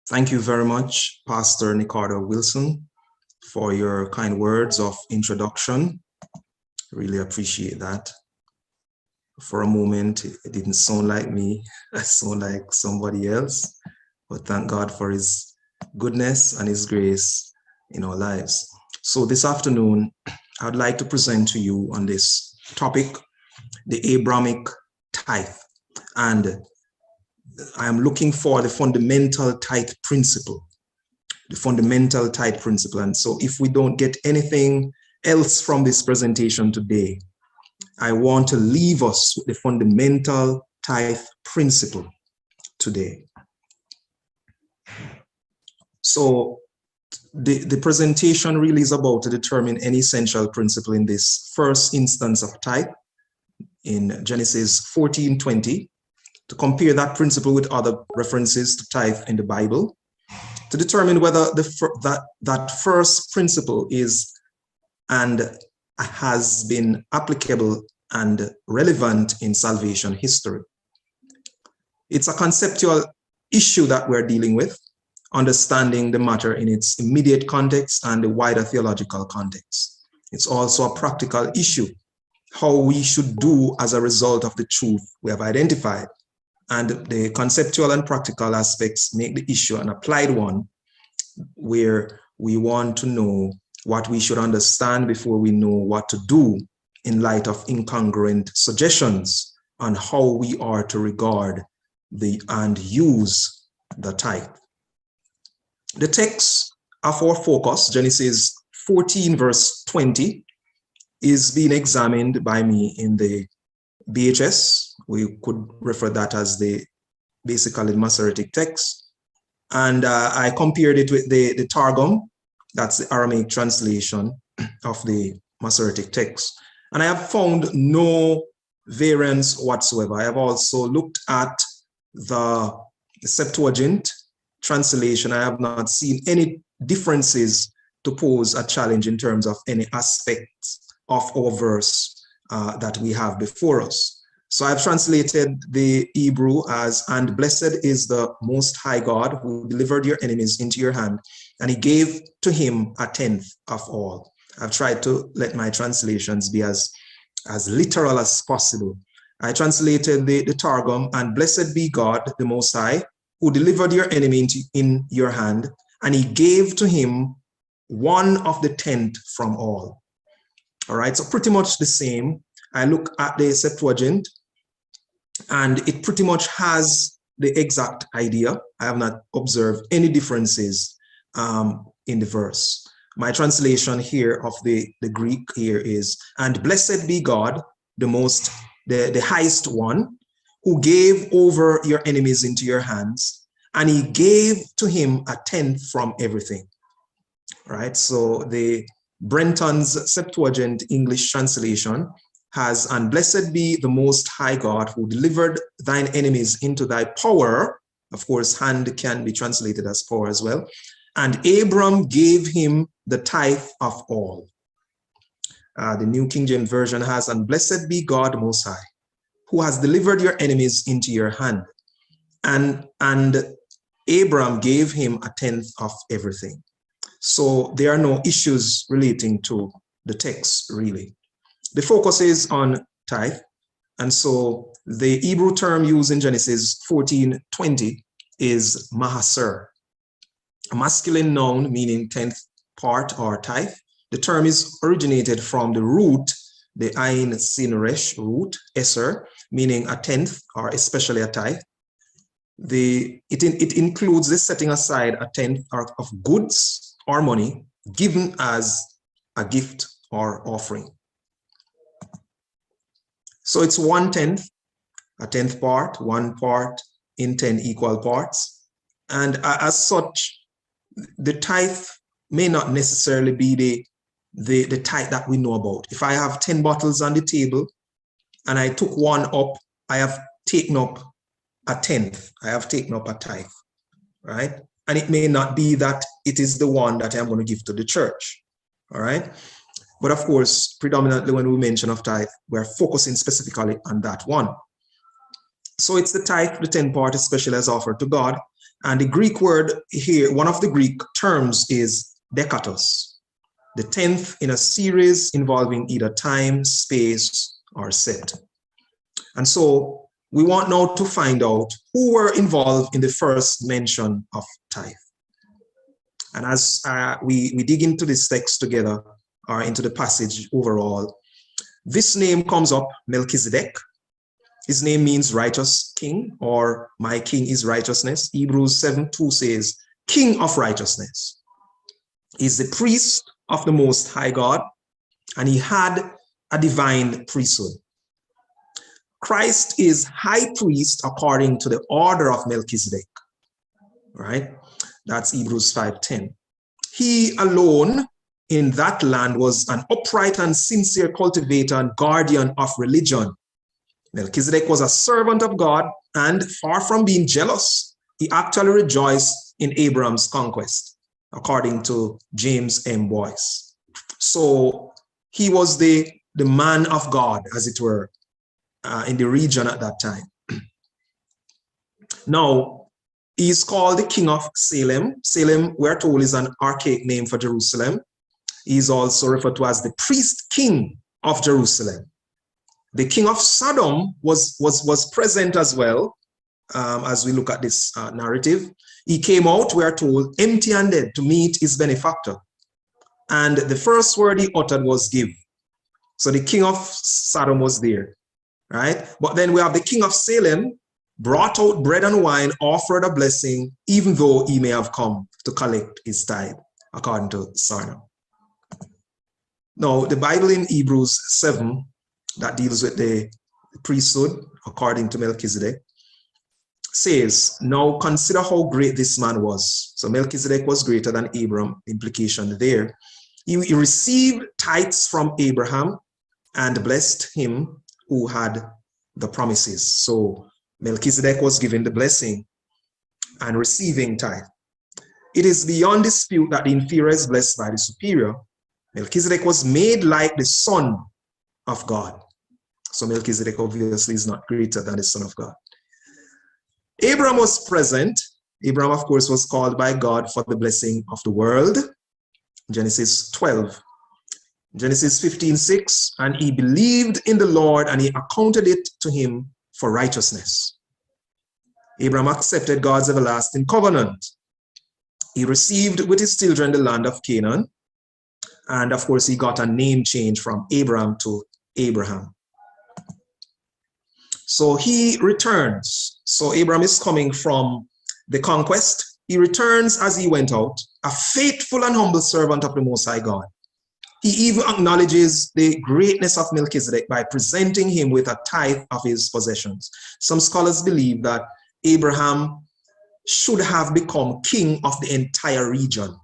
Thank you very much, Pastor Ricardo Wilson, for your kind words of introduction. Really appreciate that. For a moment, it didn't sound like me. I sound like somebody else, but thank God for his goodness and his grace in our lives. So this afternoon, I'd like to present to you on this topic, the Abrahamic Tithe. And I am looking for the fundamental tithe principle, the fundamental tithe principle. And so if we don't get anything else from this presentation today, I want to leave us with the fundamental tithe principle today. So the presentation really is about to determine any essential principle in this first instance of tithe in Genesis 14:20, to compare that principle with other references to tithe in the Bible, to determine whether that first principle is and has been applicable and relevant in salvation history. It's a conceptual issue that we're dealing with, understanding the matter in its immediate context and the wider theological context. It's also a practical issue, how we should do as a result of the truth we have identified. And the conceptual and practical aspects make the issue an applied one, where we want to know what we should understand before we know what to do in light of incongruent suggestions on how we are to regard and use the tithe. The text of our focus, Genesis 14 verse 20, is being examined by me in the BHS. We could refer that as basically the Masoretic text. And I compared it with the Targum, that's the Aramaic translation of the Masoretic text. And I have found no variance whatsoever. I have also looked at the Septuagint translation. I have not seen any differences to pose a challenge in terms of any aspects of our verse that we have before us. So I've translated the Hebrew as, "And blessed is the Most High God who delivered your enemies into your hand, and he gave to him a tenth of all." I've tried to let my translations be as literal as possible. I translated the Targum, "And blessed be God, the Most High, who delivered your enemy in your hand, and he gave to him 1/10 from all." All right, so pretty much the same. I look at the Septuagint, and it pretty much has the exact idea. I have not observed any differences in the verse. My translation here of the Greek here is, "And blessed be God, the highest one, who gave over your enemies into your hands, and he gave to him a tenth from everything." All right, so the Brenton's Septuagint English translation has, "And blessed be the Most High God who delivered thine enemies into thy power." Of course, hand can be translated as power as well. "And Abram gave him the tithe of all." The New King James Version has, "And blessed be God Most High, who has delivered your enemies into your hand. And Abram gave him a tenth of everything." So there are no issues relating to the text, really. The focus is on tithe. And so the Hebrew term used in Genesis 14:20 is mahaser, a masculine noun meaning tenth part or tithe. The term is originated from the root, the ayin sin resh root, eser, meaning a tenth or especially a tithe. It includes the setting aside a tenth of goods or money given as a gift or offering. So it's 1/10, a tenth part, 1 part in 10 equal parts. And as such, the tithe may not necessarily be the tithe that we know about. If I have 10 bottles on the table and I took one up, I have taken up a tenth. I have taken up a tithe, right? And it may not be that it is the one that I'm going to give to the church, all right? But of course, predominantly when we mention of tithe, we're focusing specifically on that one. So it's the tithe, the 10 part, especially as offered to God, And the Greek word here, one of the Greek terms is dekatos, the 10th in a series involving either time, space, or set. And so we want now to find out who were involved in the first mention of tithe. And as we dig into this text together, or into the passage overall, this name comes up, Melchizedek. His name means righteous king, or my king is righteousness. Hebrews 7:2 says, king of righteousness. He's the priest of the Most High God, and he had a divine priesthood. Christ is high priest according to the order of Melchizedek, right? That's Hebrews 5:10. He alone in that land was an upright and sincere cultivator and guardian of religion. Melchizedek was a servant of God, and far from being jealous, he actually rejoiced in Abraham's conquest, according to James M. Boyce. So he was the man of God, as it were, in the region at that time. Now, he is called the king of Salem. Salem, we're told, is an archaic name for Jerusalem. He is also referred to as the priest king of Jerusalem. The king of Sodom was present as well, as we look at this narrative. He came out, we are told, empty-handed to meet his benefactor. And the first word he uttered was give. So the king of Sodom was there, right? But then we have the king of Salem, brought out bread and wine, offered a blessing, even though he may have come to collect his tithe, according to Sarna. Now, the Bible in Hebrews 7, that deals with the priesthood, according to Melchizedek, says, now consider how great this man was. So Melchizedek was greater than Abraham, implication there. He received tithes from Abraham and blessed him who had the promises. So Melchizedek was given the blessing and receiving tithe. It is beyond dispute that the inferior is blessed by the superior. Melchizedek was made like the Son of God. So Melchizedek obviously is not greater than the Son of God. Abraham was present. Abraham, of course, was called by God for the blessing of the world. Genesis 12. Genesis 15:6, and he believed in the Lord and he accounted it to him for righteousness. Abraham accepted God's everlasting covenant. He received with his children the land of Canaan. And of course, he got a name change from Abram to Abraham. So he returns. So Abraham is coming from the conquest. He returns as he went out, a faithful and humble servant of the Most High God. He even acknowledges the greatness of Melchizedek by presenting him with a tithe of his possessions. Some scholars believe that Abraham should have become king of the entire region.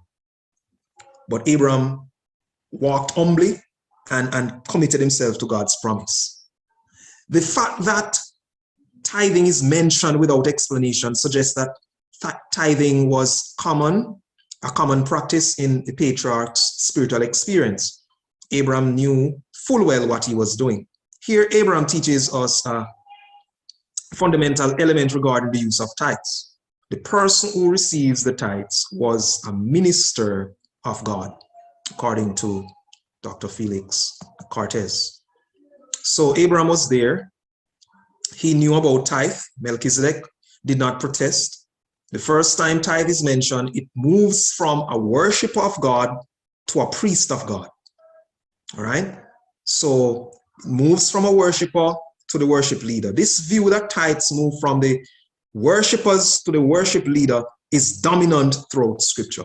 But Abraham walked humbly and committed himself to God's promise. The fact that tithing is mentioned without explanation suggests that tithing was a common practice in the patriarch's spiritual experience. Abraham knew full well what he was doing. Here, Abraham teaches us a fundamental element regarding the use of tithes. The person who receives the tithes was a minister of God, according to Dr. Felix Cortez. So Abraham was there. He knew about tithe. Melchizedek did not protest. The first time tithe is mentioned, it moves from a worshiper of God to a priest of God. All right? So it moves from a worshiper to the worship leader. This view that tithes move from the worshipers to the worship leader is dominant throughout Scripture.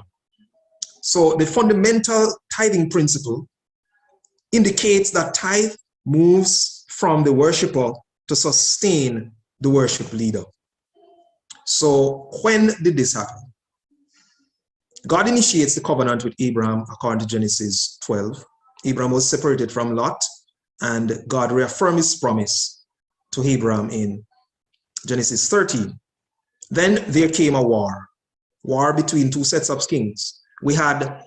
So the fundamental tithing principle indicates that tithe moves from the worshiper to sustain the worship leader. So when did this happen? God initiates the covenant with Abraham according to Genesis 12. Abraham was separated from Lot, and God reaffirmed his promise to Abraham in Genesis 13. Then there came a war between two sets of kings. We had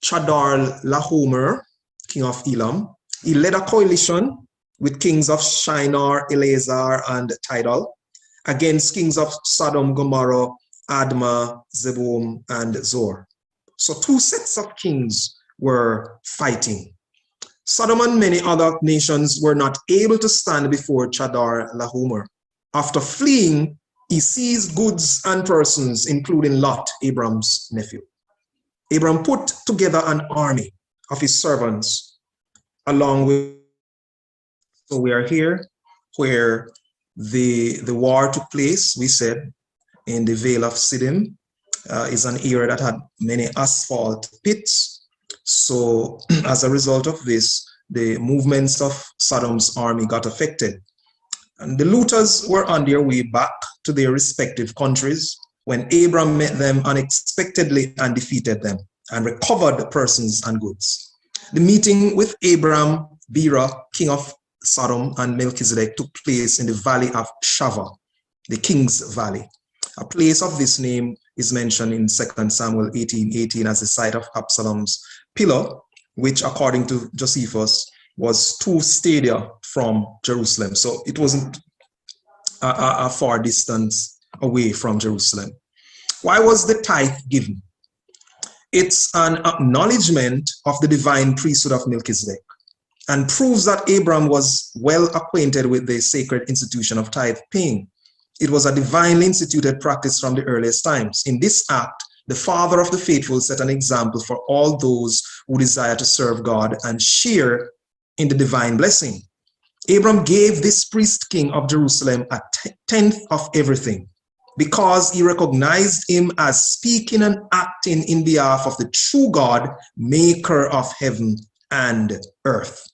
Chedorlaomer, king of Elam. He led a coalition with kings of Shinar, Eleazar, and Tidal against kings of Sodom, Gomorrah, Admah, Zeboim, and Zor. So two sets of kings were fighting. Sodom and many other nations were not able to stand before Chadar Lahomer. After fleeing, he seized goods and persons, including Lot, Abram's nephew. Abram put together an army of his servants along with. So we are here where the war took place, we said, in the Vale of Siddim. Is an area that had many asphalt pits. So as a result of this, the movements of Sodom's army got affected. And the looters were on their way back to their respective countries when Abram met them unexpectedly and defeated them and recovered the persons and goods. The meeting with Abram, Bera, king of Sodom, and Melchizedek took place in the valley of Shava, the king's valley. A place of this name is mentioned in 2 Samuel 18:18 as the site of Absalom's pillar, which according to Josephus was 2 stadia from Jerusalem. So it wasn't a far distance away from Jerusalem. Why was the tithe given? It's an acknowledgement of the divine priesthood of Melchizedek and proves that Abram was well acquainted with the sacred institution of tithe paying. It was a divinely instituted practice from the earliest times. In this act, the father of the faithful set an example for all those who desire to serve God and share in the divine blessing. Abram gave this priest king of Jerusalem a tenth of everything because he recognized him as speaking and acting in behalf of the true God, maker of heaven and earth.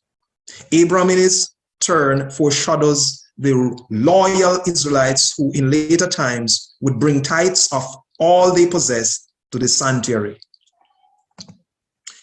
Abram, in his turn, foreshadows the loyal Israelites who in later times would bring tithes of all they possessed to the sanctuary.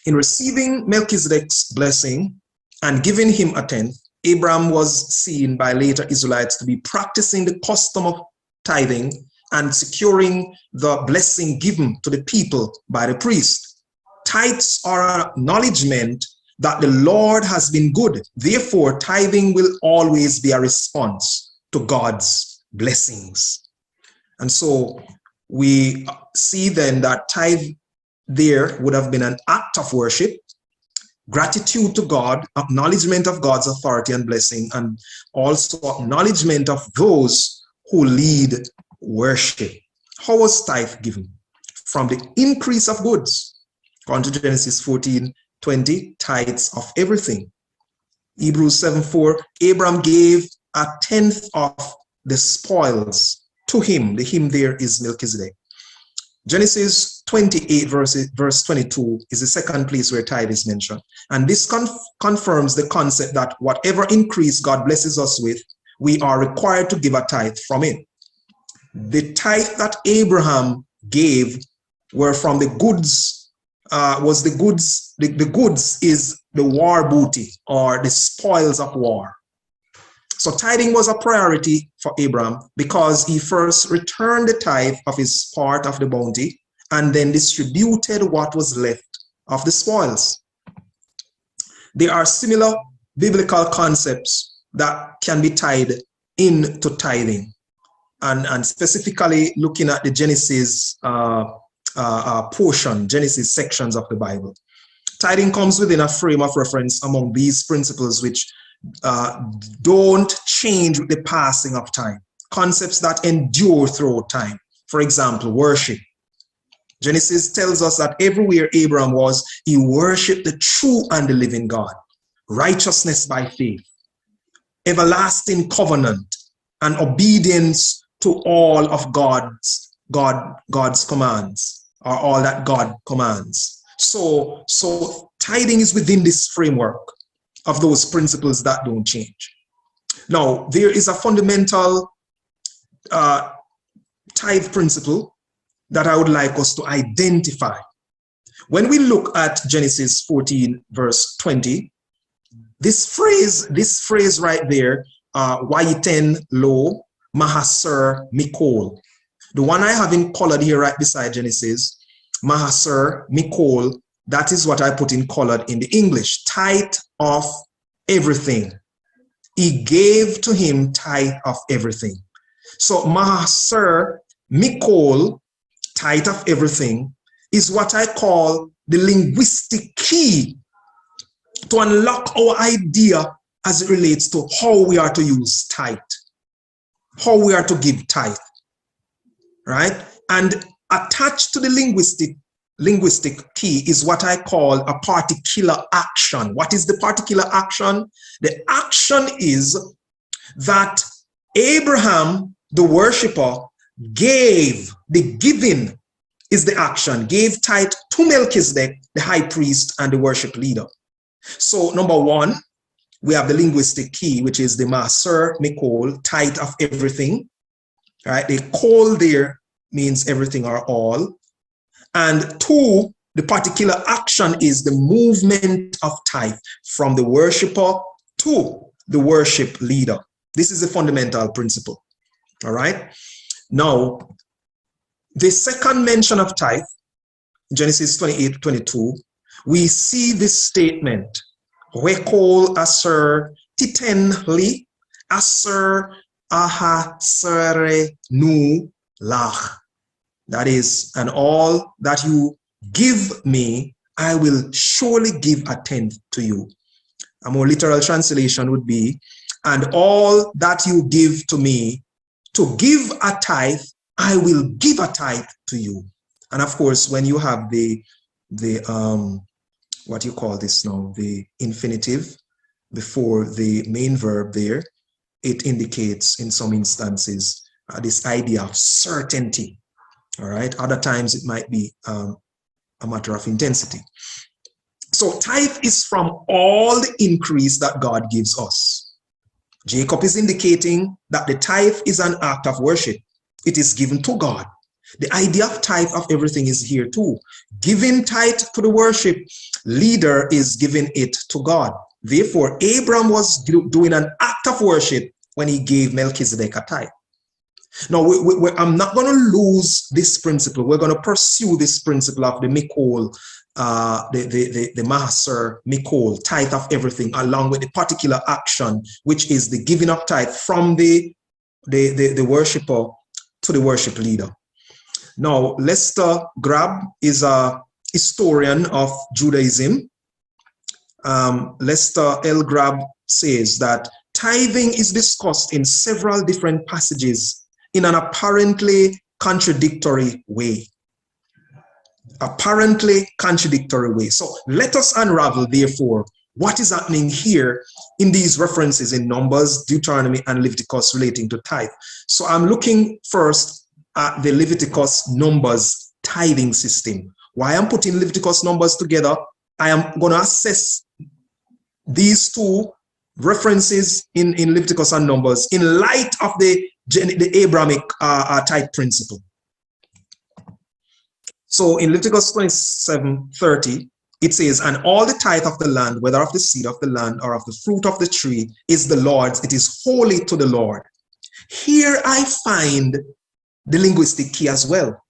In receiving Melchizedek's blessing and giving him a tenth, Abram was seen by later Israelites to be practicing the custom of tithing and securing the blessing given to the people by the priest. Tithes are an acknowledgement that the Lord has been good. Therefore, tithing will always be a response to God's blessings. And so we see then that tithe there would have been an act of worship, gratitude to God, acknowledgement of God's authority and blessing, and also acknowledgement of those who lead worship. How was tithe given? From the increase of goods. According to Genesis 14:20, tithes of everything. Hebrews 7:4, Abram gave a tenth of the spoils to him. The him there is Melchizedek. Genesis 28 verse 22 is the second place where tithe is mentioned. And this confirms the concept that whatever increase God blesses us with, we are required to give a tithe from it. The tithe that Abraham gave were from the goods, the goods is the war booty or the spoils of war. So tithing was a priority for Abraham because he first returned the tithe of his part of the bounty and then distributed what was left of the spoils. There are similar biblical concepts that can be tied into tithing, and specifically looking at the Genesis portion, Genesis sections of the Bible. Tithing comes within a frame of reference among these principles which don't change with the passing of time. Concepts that endure throughout time. For example, worship. Genesis tells us that everywhere Abraham was, he worshipped the true and the living God. Righteousness by faith, everlasting covenant, and obedience to all of God's commands, or all that God commands. So tithing is within this framework of those principles that don't change. Now, there is a fundamental tithe principle that I would like us to identify. When we look at Genesis 14, verse 20, this phrase right there, Wayiten lo Mahaser Mikol. The one I have in colored here right beside Genesis, Mahaser Mikol, that is what I put in colored in the English, tithe of everything. He gave to him tithe of everything. So Mahaser Mikol tithe of everything, is what I call the linguistic key to unlock our idea as it relates to how we are to use tithe, how we are to give tithe, right? And attached to the linguistic key is what I call a particular action. What is the particular action? The action is that Abraham, the worshiper, gave, the giving is the action, gave tithe to Melchizedek, the high priest and the worship leader. So number one, we have the linguistic key, which is the Maser Mikol, tithe of everything. Right? The kol there means everything or all. And two, the particular action is the movement of tithe from the worshiper to the worship leader. This is a fundamental principle. All right. Now, the second mention of tithe, Genesis 28:22, we see this statement, Wekol aser titenli aser ahasere nu lach. That is, and all that you give me, I will surely give a tenth to you. A more literal translation would be, and all that you give to me, to give a tithe, I will give a tithe to you. And of course, when you have the what you call this now, the infinitive before the main verb there, it indicates in some instances this idea of certainty. All right. Other times it might be a matter of intensity. So tithe is from all the increase that God gives us. Jacob is indicating that the tithe is an act of worship. It is given to God. The idea of tithe of everything is here too. Giving tithe to the worship leader is giving it to God. Therefore, Abram was doing an act of worship when he gave Melchizedek a tithe. Now, I'm not going to lose this principle. We're going to pursue this principle of the Mikol, the Maser Mikol, tithe of everything, along with the particular action, which is the giving of tithe from the worshiper to the worship leader. Now, Lester Grab is a historian of Judaism. Lester L. Grab says that tithing is discussed in several different passages in an apparently contradictory way. Apparently contradictory way. So let us unravel, therefore, what is happening here in these references in Numbers, Deuteronomy, and Leviticus relating to tithe. So I'm looking first at the Leviticus Numbers tithing system. Why I'm putting Leviticus Numbers together, I am going to assess these two references in Leviticus and Numbers in light of the Abrahamic tithe principle. So in Leviticus 27:30, it says, and all the tithe of the land, whether of the seed of the land or of the fruit of the tree, is the Lord's. It is holy to the Lord. Here I find the linguistic key as well.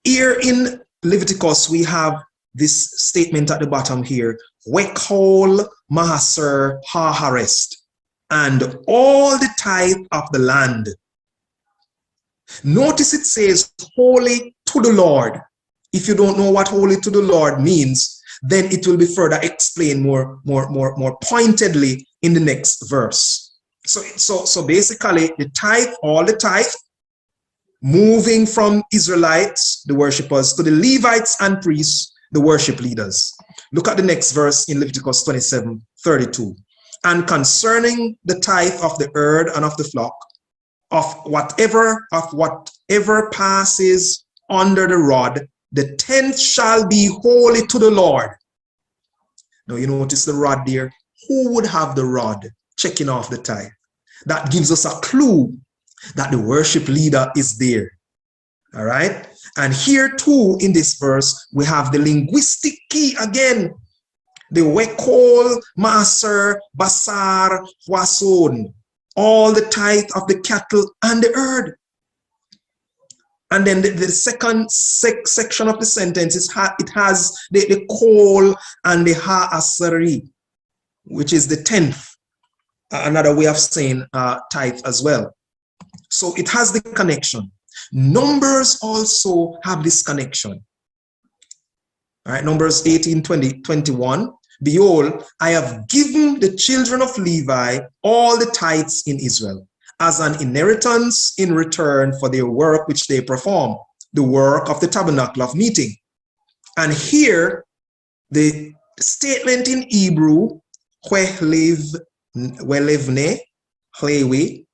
Here in Leviticus, we have this statement at the bottom here, Wekol Mahaser Haharest, and all the tithe of the land. Notice it says holy to the Lord. If you don't know what holy to the Lord means, then it will be further explained more pointedly in the next verse. So basically the tithe, all the tithe, moving from Israelites, the worshippers, to the Levites and priests, the worship leaders. Look at the next verse in Leviticus 27:32. And concerning the tithe of the herd and of the flock, of whatever passes under the rod, the tenth shall be holy to the Lord. Now you notice the rod there. Who would have the rod checking off the tithe? That gives us a clue that the worship leader is there. All right. And here too in this verse, we have the linguistic key again. The Wekol, Maser, Basar, Wason. All the tithe of the cattle and the herd. And then the second section of the sentence is it has the kol and the ha'asari, which is the tenth. Another way of saying tithe as well. So it has the connection. Numbers also have this connection. All right, Numbers 18, 20, 21. Behold, I have given the children of Levi all the tithes in Israel as an inheritance in return for their work which they perform, the work of the tabernacle of meeting. And here, the statement in Hebrew, welevne, hlewe,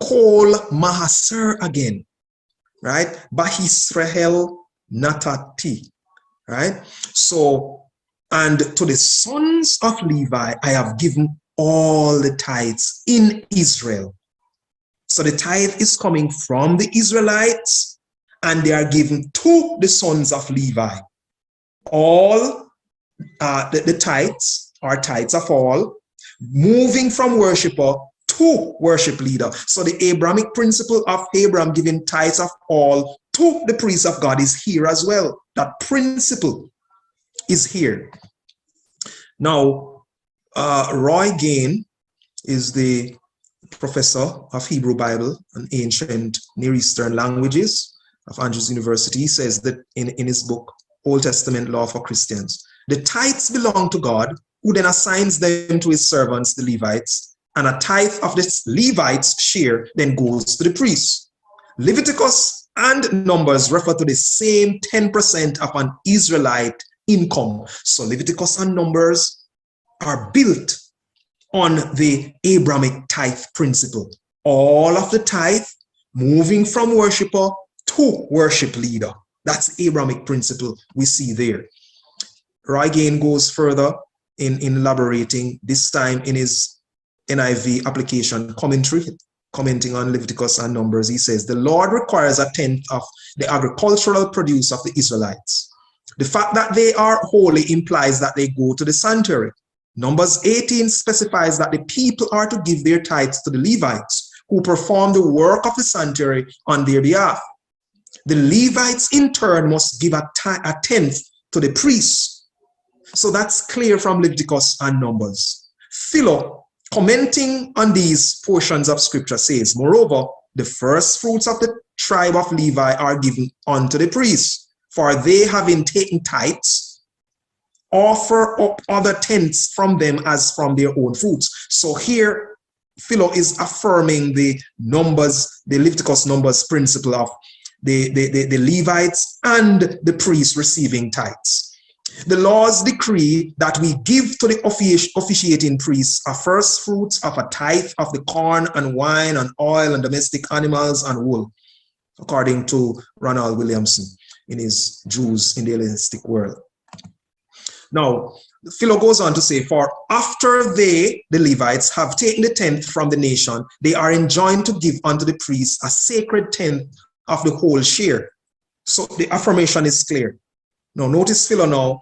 kol mahaser again, right? Bahisrahel natati, right? So, and to the sons of Levi, I have given all the tithes in Israel. So the tithe is coming from the Israelites, and they are given to the sons of Levi. All the tithes are tithes of all, moving from worshiper to worship leader. So the Abrahamic principle of Abraham giving tithes of all to the priest of God is here as well. That principle is here. Now, Roy Gain is the professor of Hebrew Bible and ancient Near Eastern languages of Andrews University. He says that in his book, Old Testament Law for Christians, the tithes belong to God, who then assigns them to his servants, the Levites, and a tithe of the Levites' share then goes to the priests. Leviticus and Numbers refer to the same 10% of an Israelite income. So Leviticus and Numbers are built on the Abrahamic tithe principle. All of the tithe moving from worshiper to worship leader. That's the Abrahamic principle we see there. Roy Gain goes further in elaborating, this time in his NIV application commentary, commenting on Leviticus and Numbers. He says, the Lord requires a tenth of the agricultural produce of the Israelites. The fact that they are holy implies that they go to the sanctuary. Numbers 18 specifies that the people are to give their tithes to the Levites, who perform the work of the sanctuary on their behalf. The Levites in turn must give a tenth to the priests. So that's clear from Leviticus and Numbers. Philo, commenting on these portions of scripture, says, moreover, the first fruits of the tribe of Levi are given unto the priests, for they, having taken tithes, offer up other tenths from them as from their own fruits. So here, Philo is affirming the Numbers, the Leviticus Numbers principle of the Levites and the priests receiving tithes. The laws decree that we give to the officiating priests a first fruits of a tithe of the corn and wine and oil and domestic animals and wool, according to Ronald Williamson in his Jews in the Hellenistic World. Now, Philo goes on to say, for after they, the Levites, have taken the tenth from the nation, they are enjoined to give unto the priests a sacred tenth of the whole share. So the affirmation is clear. Now, notice Philo now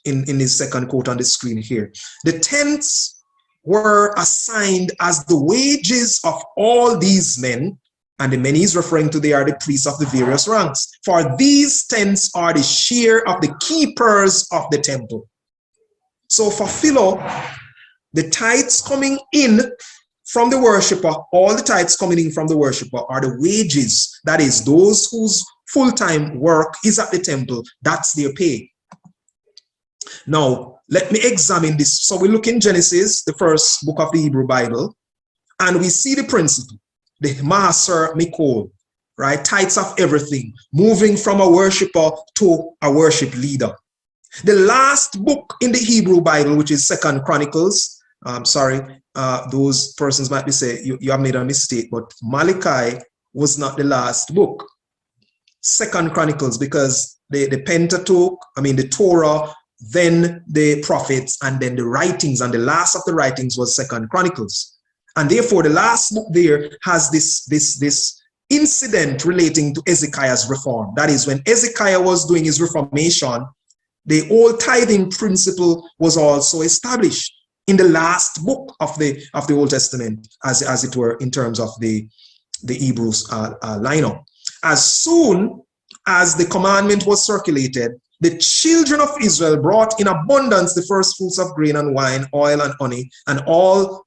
in his second quote on the screen here. The tenths were assigned as the wages of all these men, and the men he's referring to, they are the priests of the various ranks. For these tenths are the share of the keepers of the temple. So for Philo, the tithes coming in from the worshiper, all the tithes coming in from the worshiper are the wages. That is, those whose full-time work is at the temple, that's their pay. Now, let me examine this. So we look in Genesis, the first book of the Hebrew Bible, and we see the principle, the Maaser Mikol, right? Tithes of everything, moving from a worshiper to a worship leader. The last book in the Hebrew Bible, which is Second Chronicles, those persons might be saying, you have made a mistake, but Malachi was not the last book. Second Chronicles, because the Pentateuch, the Torah, then the prophets, and then the writings, and the last of the writings was Second Chronicles. And therefore, the last book there has this incident relating to Hezekiah's reform. That is, when Hezekiah was doing his reformation, the old tithing principle was also established in the last book of the Old Testament, as it were, in terms of the Hebrews lineup. As soon as the commandment was circulated, the children of Israel brought in abundance the first fruits of grain and wine, oil and honey, and all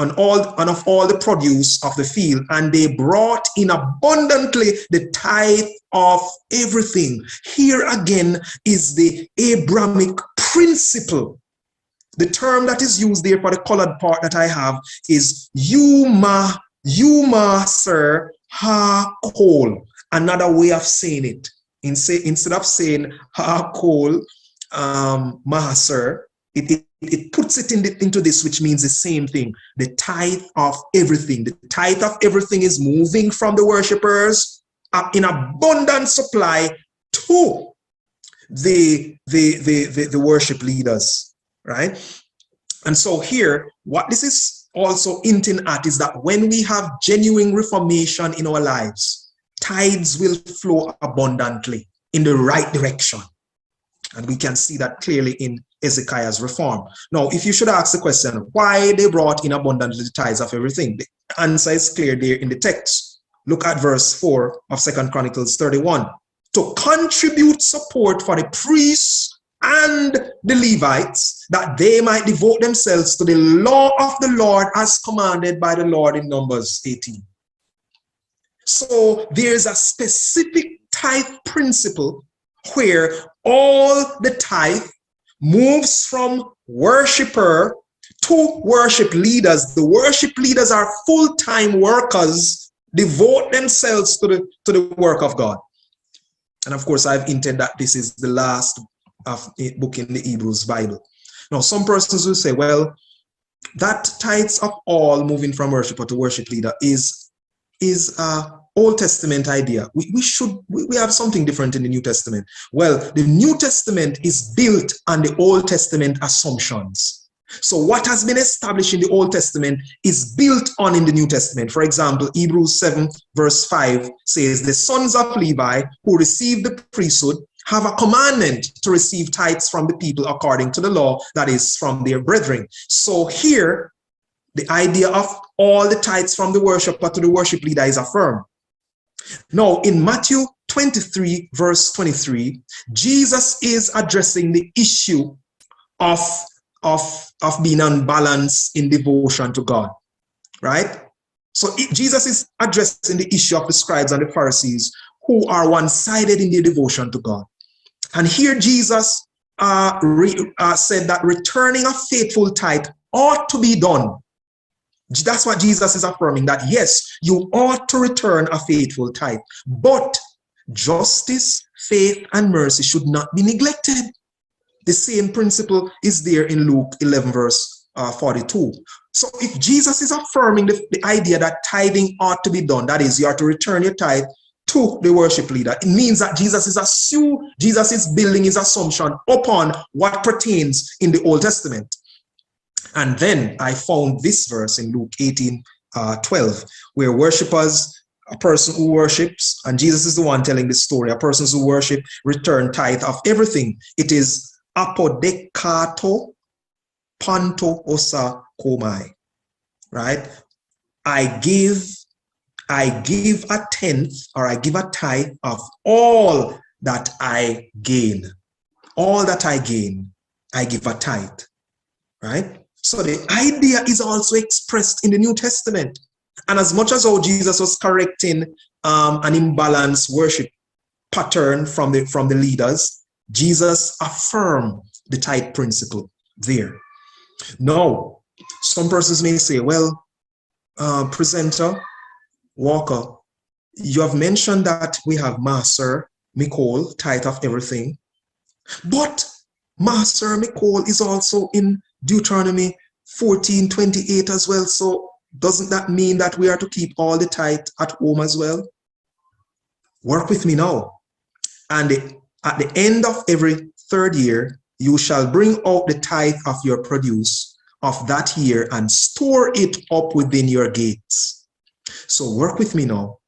on of all the produce of the field, and they brought in abundantly the tithe of everything. Here again is the Abrahamic principle. The term that is used there for the colored part that I have is Yuma Sir Ha Kol. Another way of saying it. Instead of saying Ha Kol Mahaser, it puts it into this, which means the same thing. The tithe of everything. The tithe of everything is moving from the worshippers up in abundant supply to the worship leaders, right? And so here, what this is also hinting at is that when we have genuine reformation in our lives, tithes will flow abundantly in the right direction. And we can see that clearly in Hezekiah's reform. Now, if you should ask the question, why they brought in abundantly the tithes of everything, the answer is clear there in the text. Look at verse 4 of 2 Chronicles 31. To contribute support for the priests and the Levites, that they might devote themselves to the law of the Lord as commanded by the Lord in Numbers 18. So there's a specific tithe principle where all the tithe moves from worshiper to worship leaders. The worship leaders are full-time workers, devote themselves to the work of God. And of course, I've hinted that this is the last book in the Hebrews Bible. Now, some persons will say, well, that tithes of all moving from worshiper to worship leader is Old Testament idea. We have something different in the New Testament. Well, the New Testament is built on the Old Testament assumptions. So what has been established in the Old Testament is built on in the New Testament. For example, Hebrews 7 verse 5 says, the sons of Levi who receive the priesthood have a commandment to receive tithes from the people according to the law, that is from their brethren. So here, the idea of all the tithes from the worshiper to the worship leader is affirmed. Now, in Matthew 23, verse 23, Jesus is addressing the issue of being unbalanced in devotion to God, right? So Jesus is addressing the issue of the scribes and the Pharisees who are one-sided in their devotion to God. And here Jesus said that returning a faithful tithe ought to be done. That's what Jesus is affirming, that yes, you ought to return a faithful tithe, but justice, faith, and mercy should not be neglected. The same principle is there in Luke 11, verse 42. So if Jesus is affirming the idea that tithing ought to be done, that is, you are to return your tithe to the worship leader, it means that Jesus is building his assumption upon what pertains in the Old Testament. And then I found this verse in Luke 18, 12, where worshippers, a person who worships, and Jesus is the one telling this story, a person who worship return tithe of everything. It is apodekato panto osa komai, right? I give a tenth, or I give a tithe of all that I gain. All that I gain, I give a tithe, right? So the idea is also expressed in the New Testament. And as much as how Jesus was correcting an imbalanced worship pattern from the leaders, Jesus affirmed the tithe principle there. Now, some persons may say, well, presenter, Walker, you have mentioned that we have Maser, Mikol, tithe of everything. But Maser, Mikol is also in Deuteronomy 14:28 as well. So doesn't that mean that we are to keep all the tithe at home as well? Work with me now. And at the end of every third year, you shall bring out the tithe of your produce of that year and store it up within your gates. So work with me now.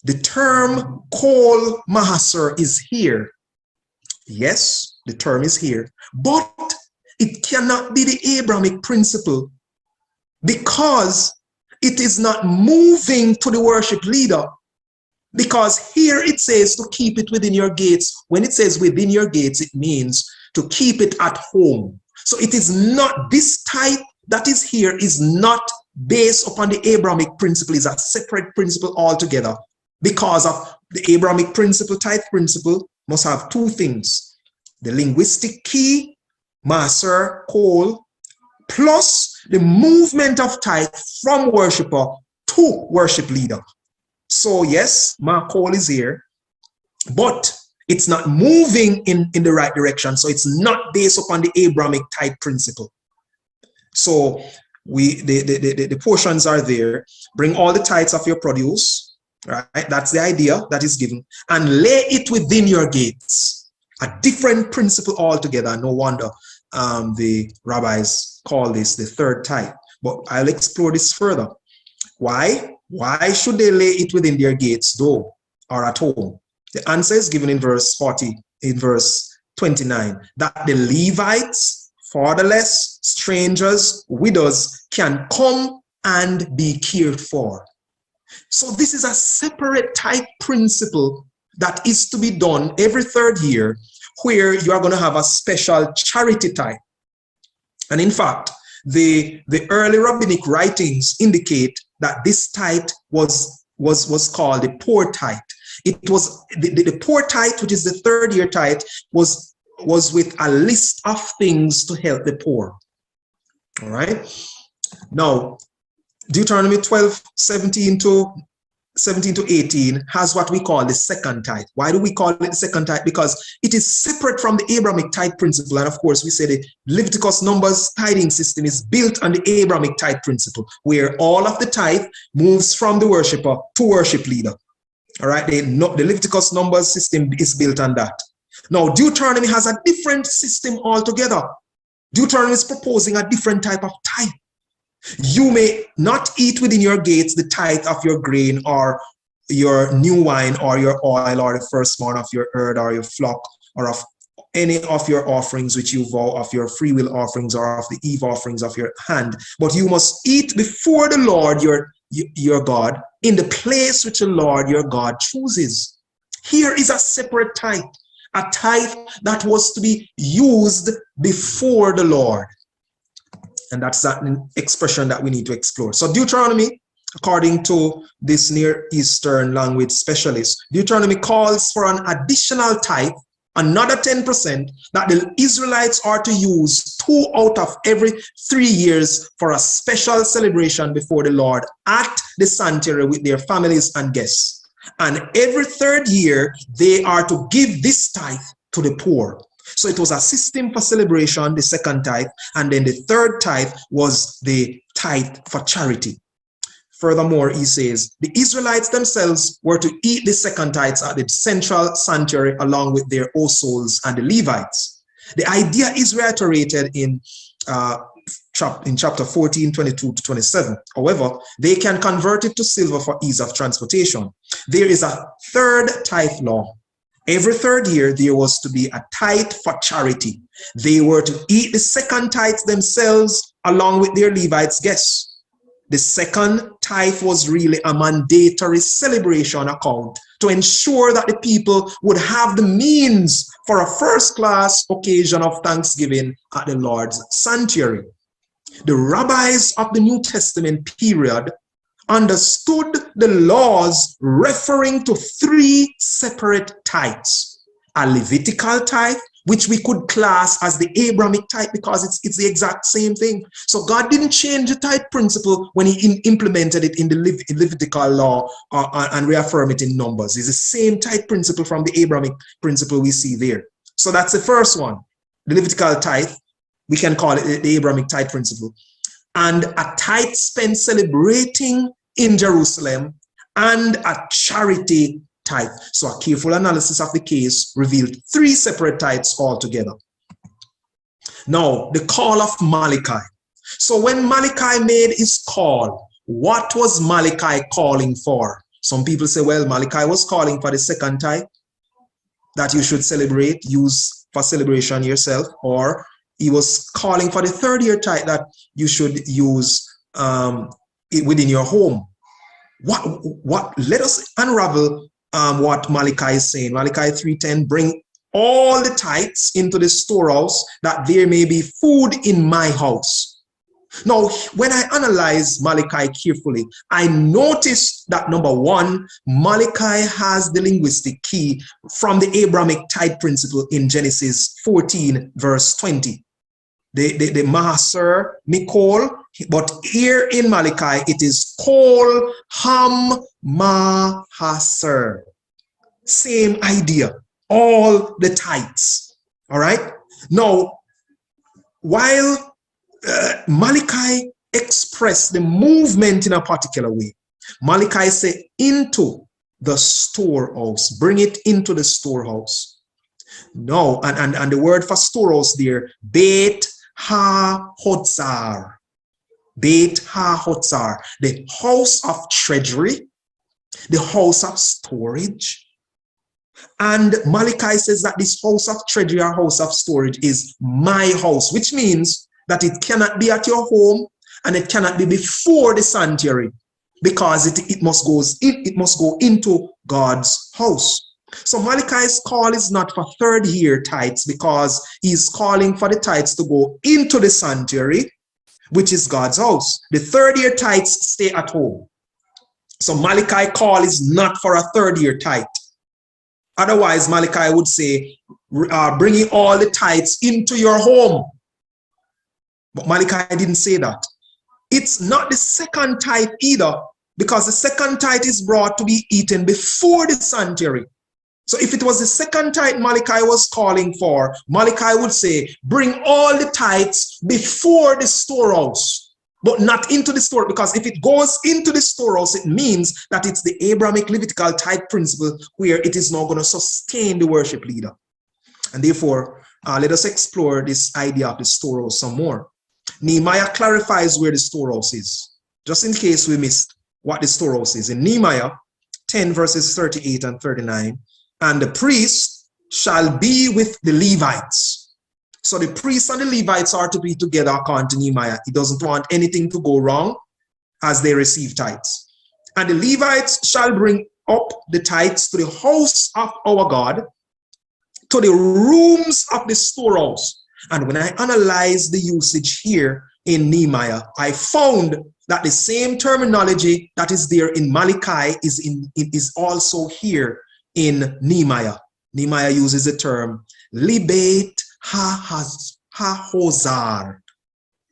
The term Kol Mahaser is here. Yes, the term is here. But it cannot be the Abrahamic principle because it is not moving to the worship leader. Because here it says to keep it within your gates. When it says within your gates, it means to keep it at home. So it is not, this tithe that is here is not based upon the Abrahamic principle is a separate principle altogether, because of the Abrahamic principle, tithe principle must have two things: the linguistic key, maser, kol, plus the movement of tithe from worshiper to worship leader. So yes, my kol is here, but it's not moving in the right direction. So it's not based upon the Abrahamic tithe principle. So the portions are there. Bring all the tithes of your produce, right? That's the idea that is given, and lay it within your gates. A different principle altogether. No wonder the rabbis call this the third tithe. But I'll explore this further. Why? Why should they lay it within their gates, though, or at home? The answer is given in verse 40, in verse 29, that the Levites, fatherless, strangers, widows can come and be cared for. So this is a separate tithe principle that is to be done every third year, where you are going to have a special charity tithe. And in fact, the early rabbinic writings indicate that this tithe was called the poor tithe. It was the poor tithe, which is the third year tithe, was with a list of things to help the poor. All right. Now, Deuteronomy 12, 17 to 18 has what we call the second tithe. Why do we call it the second tithe? Because it is separate from the Abrahamic tithe principle. And of course, we say the Leviticus Numbers tithing system is built on the Abrahamic tithe principle, where all of the tithe moves from the worshiper to worship leader. All right, the Leviticus Numbers system is built on that. Now, Deuteronomy has a different system altogether. Deuteronomy is proposing a different type of tithe. You may not eat within your gates the tithe of your grain or your new wine or your oil or the firstborn of your herd or your flock or of any of your offerings which you vow, of your free will offerings or of the eve offerings of your hand. But you must eat before the Lord your God in the place which the Lord your God chooses. Here is a separate tithe, a tithe that was to be used before the Lord. And that's an expression that we need to explore. So Deuteronomy, according to this Near Eastern language specialist, Deuteronomy calls for an additional tithe, another 10%, that the Israelites are to use 2 out of every 3 years for a special celebration before the Lord at the sanctuary with their families and guests. And every third year, they are to give this tithe to the poor. So it was a system for celebration, the second tithe, and then the third tithe was the tithe for charity. Furthermore, he says, the Israelites themselves were to eat the second tithes at the central sanctuary along with their souls and the Levites. The idea is reiterated in chapter 14, 22 to 27. However, they can convert it to silver for ease of transportation. There is a third tithe law. Every third year, there was to be a tithe for charity. They were to eat the second tithe themselves along with their Levites' guests. The second tithe was really a mandatory celebration account to ensure that the people would have the means for a first-class occasion of thanksgiving at the Lord's sanctuary. The rabbis of the New Testament period understood the laws referring to 3 separate tithes: a Levitical tithe, which we could class as the Abrahamic tithe because it's the exact same thing. So God didn't change the tithe principle when he implemented it in the Levitical law and reaffirmed it in Numbers. It's the same tithe principle from the Abrahamic principle we see there. So that's the first one, the Levitical tithe. We can call it the Abrahamic tithe principle. And a tithe spent celebrating in Jerusalem, and a charity tithe. So a careful analysis of the case revealed 3 separate tithes altogether. Now, the call of Malachi. So when Malachi made his call, what was Malachi calling for? Some people say, well, Malachi was calling for the second tithe that you should celebrate, use for celebration yourself, or he was calling for the third year tithe that you should use within your home. Let us unravel what Malachi is saying. Malachi 3:10, bring all the tithes into the storehouse, that there may be food in my house. Now, when I analyze Malachi carefully, I noticed that number one, Malachi has the linguistic key from the Abrahamic tithe principle in Genesis 14, verse 20. The Maser, Mikol, but here in Malachi, it is Kol Ham Mahaser. Same idea, all the tithes. All right. Now, while Malachi expressed the movement in a particular way, Malachi said, into the storehouse, bring it into the storehouse. No, and the word for storehouse there, Beit Ha-Hotzar. Beit Ha-Hotzar, the house of treasury, the house of storage. And Malachi says that this house of treasury or house of storage is my house, which means that it cannot be at your home and it cannot be before the sanctuary, because it must go into God's house. So Malachi's call is not for third year tithes, because he's calling for the tithes to go into the sanctuary, which is God's house. The third year tithes stay at home. So Malachi's call is not for a third year tithe. Otherwise, Malachi would say, bringing all the tithes into your home. But Malachi didn't say that. It's not the second tithe either, because the second tithe is brought to be eaten before the sanctuary. So if it was the second tithe Malachi was calling for, Malachi would say, bring all the tithes before the storehouse, but not into the store, because if it goes into the storehouse, it means that it's the Abrahamic Levitical tithe principle where it is now going to sustain the worship leader. And therefore, let us explore this idea of the storehouse some more. Nehemiah clarifies where the storehouse is, just in case we missed what the storehouse is. In Nehemiah 10 verses 38 and 39, and the priest shall be with the Levites. So the priests and the Levites are to be together according to Nehemiah. He doesn't want anything to go wrong as they receive tithes. And the Levites shall bring up the tithes to the house of our God, to the rooms of the storehouse. And when I analyze the usage here in Nehemiah, I found that the same terminology that is there in Malachi is also here in Nehemiah. Nehemiah uses the term Libet Ha-Hozar,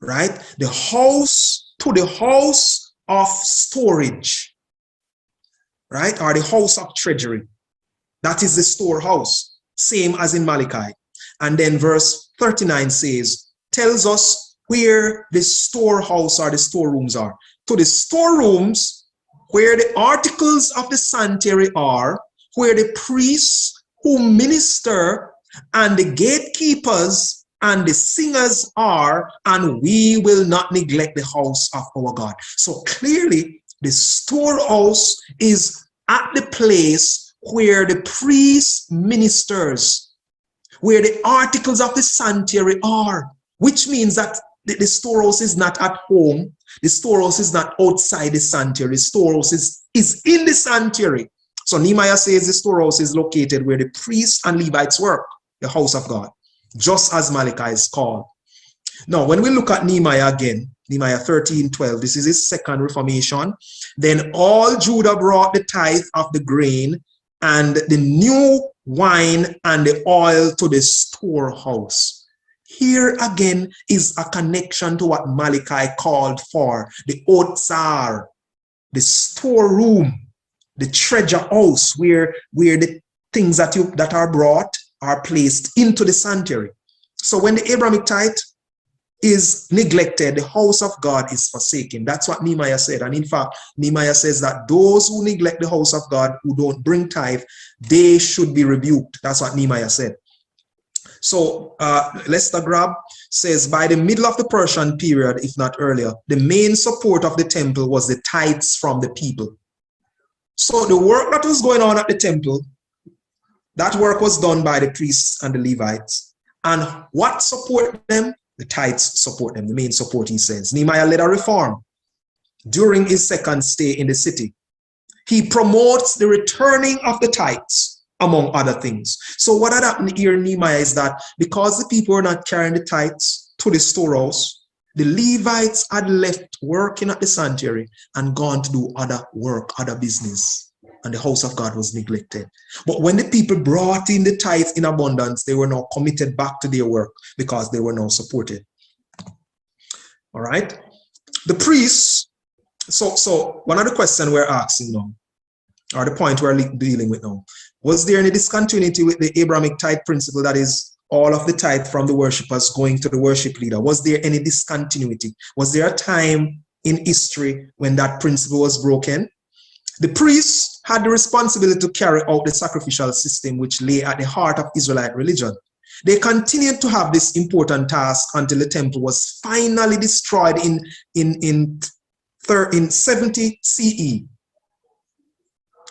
right? The house, to the house of storage, right? Or the house of treasury. That is the storehouse, same as in Malachi. And then verse 39 tells us where the storehouse or the storerooms are. To the storerooms where the articles of the sanctuary are, where the priests who minister and the gatekeepers and the singers are, and we will not neglect the house of our God. So clearly, the storehouse is at the place where the priest ministers, where the articles of the sanctuary are, which means that the storehouse is not at home, the storehouse is not outside the sanctuary, the storehouse is in the sanctuary. So Nehemiah says the storehouse is located where the priests and Levites work, the house of God, just as Malachi is called. Now, when we look at Nehemiah again, Nehemiah 13:12, this is his second reformation. Then all Judah brought the tithe of the grain and the new wine and the oil to the storehouse. Here again is a connection to what Malachi called for, the Otsar, the storeroom, the treasure house, where the things that are brought are placed into the sanctuary. So when the Abrahamic tithe is neglected, the house of God is forsaken. That's what Nehemiah said. And in fact, Nehemiah says that those who neglect the house of God, who don't bring tithe, they should be rebuked. That's what Nehemiah said. So Lester Grab says, by the middle of the Persian period, if not earlier, the main support of the temple was the tithes from the people. So the work that was going on at the temple, that work was done by the priests and the Levites. And what support them? The tithes support them, the main support, he says. Nehemiah led a reform during his second stay in the city. He promotes the returning of the tithes, among other things. So what had happened here in Nehemiah is that because the people were not carrying the tithes to the storehouse, The Levites had left working at the sanctuary and gone to do other work, other business. And the house of God was neglected. But when the people brought in the tithe in abundance, they were now committed back to their work because they were now supported. All right. The priests, so one of the questions we're asking now, or the point we're dealing with now, was there any discontinuity with the Abrahamic tithe principle, that is, all of the tithe from the worshippers going to the worship leader? Was there any discontinuity? Was there a time in history when that principle was broken? The priests had the responsibility to carry out the sacrificial system which lay at the heart of Israelite religion. They continued to have this important task until the temple was finally destroyed in 70 CE.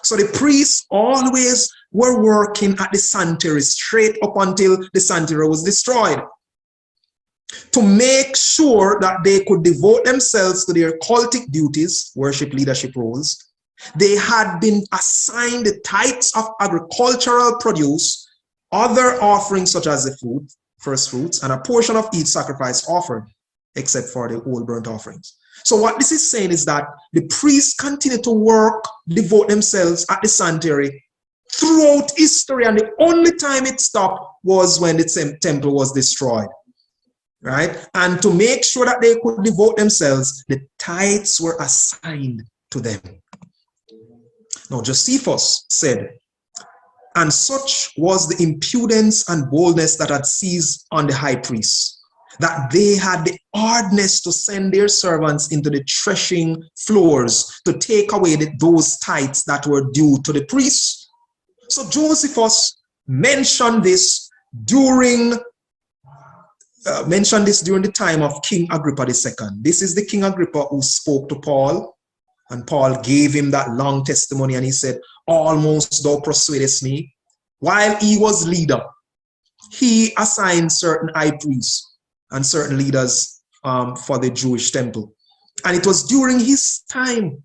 So the priests always were working at the sanctuary straight up until the sanctuary was destroyed, to make sure that they could devote themselves to their cultic duties, worship leadership roles. They had been assigned the tithes of agricultural produce, other offerings such as the food, first fruits, and a portion of each sacrifice offered, except for the whole burnt offerings. So what this is saying is that the priests continue to work, devote themselves at the sanctuary throughout history, and the only time it stopped was when the temple was destroyed, right? And to make sure that they could devote themselves, the tithes were assigned to them. Now Josephus said, and such was the impudence and boldness that had seized on the high priests, that they had the hardness to send their servants into the threshing floors to take away those tithes that were due to the priests. So Josephus mentioned this during the time of King Agrippa II. This is the King Agrippa who spoke to Paul, and Paul gave him that long testimony, and he said, almost thou persuadest me. While he was leader, he assigned certain high priests and certain leaders for the Jewish temple. And it was during his time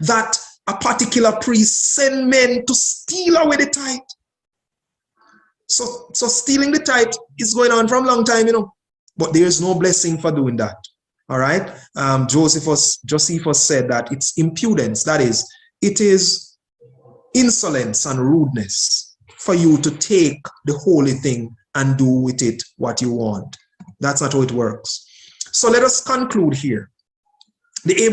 that a particular priest sent men to steal away the tithe. So stealing the tithe is going on from a long time, but there is no blessing for doing that. All right. Josephus said that it's impudence. That is, it is insolence and rudeness for you to take the holy thing and do with it what you want. That's not how it works. So let us conclude here. The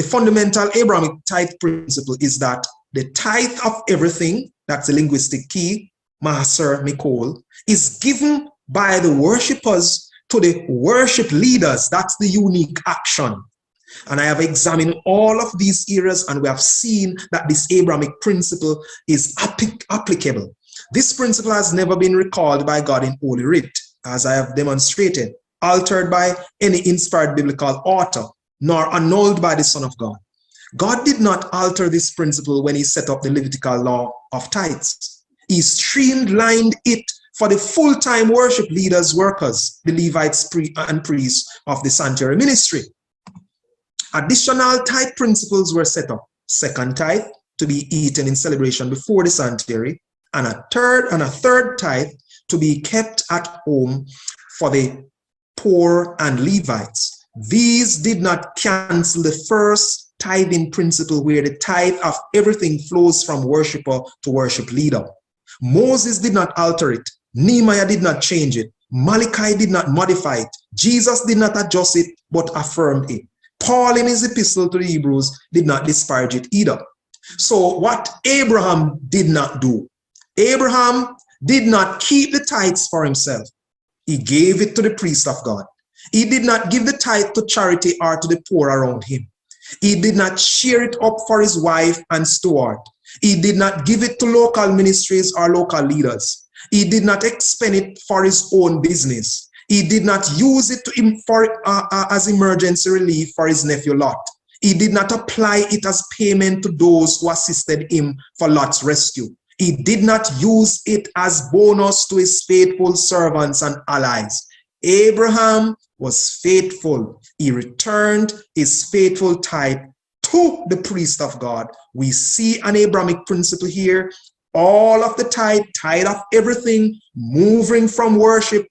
fundamental Abrahamic tithe principle is that the tithe of everything, that's the linguistic key, Maser Mikol, is given by the worshippers to the worship leaders. That's the unique action. And I have examined all of these areas, and we have seen that this Abrahamic principle is applicable. This principle has never been recalled by God in Holy Writ, as I have demonstrated, altered by any inspired biblical author, nor annulled by the Son of God. God did not alter this principle when he set up the Levitical law of tithes. He streamlined it for the full-time worship leaders, workers, the Levites and priests of the sanctuary ministry. Additional tithe principles were set up. Second tithe to be eaten in celebration before the sanctuary, and a third tithe to be kept at home for the poor and Levites. These did not cancel the first tithing principle, where the tithe of everything flows from worshiper to worship leader. Moses did not alter it. Nehemiah did not change it. Malachi did not modify it. Jesus did not adjust it, but affirmed it. Paul in his epistle to the Hebrews did not disparage it either. So what Abraham did not do, Abraham did not keep the tithes for himself. He gave it to the priest of God. He did not give the tithe to charity or to the poor around him. He did not share it up for his wife and steward. He did not give it to local ministries or local leaders. He did not expend it for his own business. He did not use it as emergency relief for his nephew Lot. He did not apply it as payment to those who assisted him for Lot's rescue. He did not use it as bonus to his faithful servants and allies. Abraham was faithful. He returned his faithful tithe to the priest of God. We see an Abrahamic principle here. All of the tithe of everything, moving from worshiper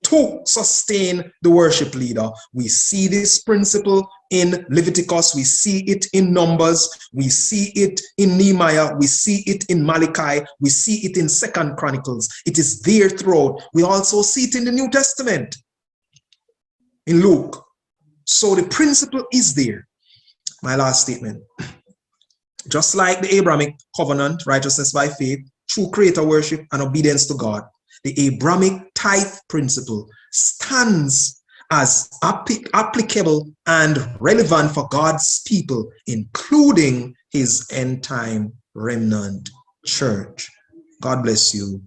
to sustain the worship leader. We see this principle in Leviticus, we see it in Numbers, we see it in Nehemiah, we see it in Malachi, we see it in Second Chronicles. It is there throughout. We also see it in the New Testament, in Luke. So the principle is there. My last statement. Just like the Abrahamic covenant, righteousness by faith, true creator worship and obedience to God, the Abrahamic tithe principle stands as applicable and relevant for God's people, including his end time remnant church. God bless you.